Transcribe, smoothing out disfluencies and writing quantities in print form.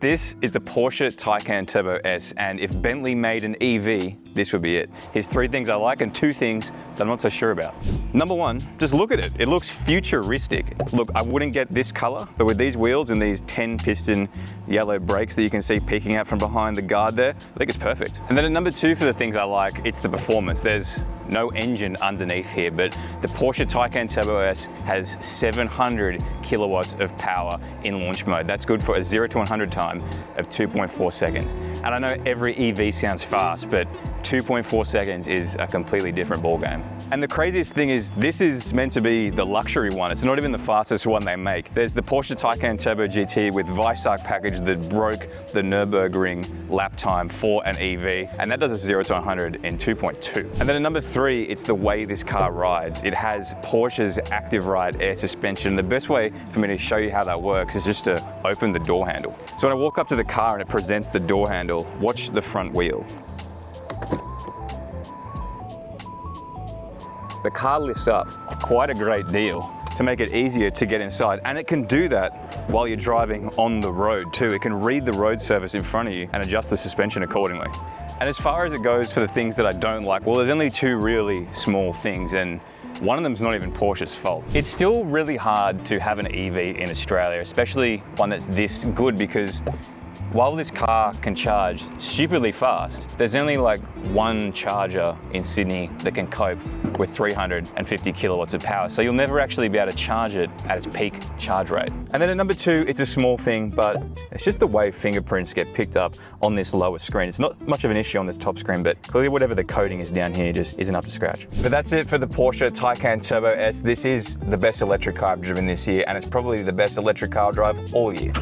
This is the Porsche Taycan Turbo S, and if Bentley made an EV, this would be it. Here's 3 things I like and 2 things that I'm not so sure about. Number 1, just look at it. It looks futuristic. Look, I wouldn't get this color, but with these wheels and these 10-piston yellow brakes that you can see peeking out from behind the guard there, I think it's perfect. And then at number 2 for the things I like, it's the performance. There's no engine underneath here, but the Porsche Taycan Turbo S has 700 kilowatts of power in launch mode. That's good for a 0 to 100 time of 2.4 seconds. And I know every EV sounds fast, but 2.4 seconds is a completely different ballgame. And the craziest thing is, this is meant to be the luxury one. It's not even the fastest one they make. There's the Porsche Taycan Turbo GT with Weissach package that broke the Nürburgring lap time for an EV, and that does a 0 to 100 in 2.2. And then at number 3, it's the way this car rides. It has Porsche's Active Ride air suspension. The best way for me to show you how that works is just to open the door handle. So when I walk up to the car and it presents the door handle, watch the front wheel. The car lifts up quite a great deal to make it easier to get inside, and it can do that while you're driving on the road too. It can read the road surface in front of you and adjust the suspension accordingly. And as far as it goes for the things that I don't like, well, there's only 2 really small things, and one of them's not even Porsche's fault. It's still really hard to have an EV in Australia, especially one that's this good, because while this car can charge stupidly fast, there's only like 1 charger in Sydney that can cope with 350 kilowatts of power. So you'll never actually be able to charge it at its peak charge rate. And then at number 2, it's a small thing, but it's just the way fingerprints get picked up on this lower screen. It's not much of an issue on this top screen, but clearly whatever the coding is down here just isn't up to scratch. But that's it for the Porsche Taycan Turbo S. This is the best electric car I've driven this year, and it's probably the best electric car I'll drive all year.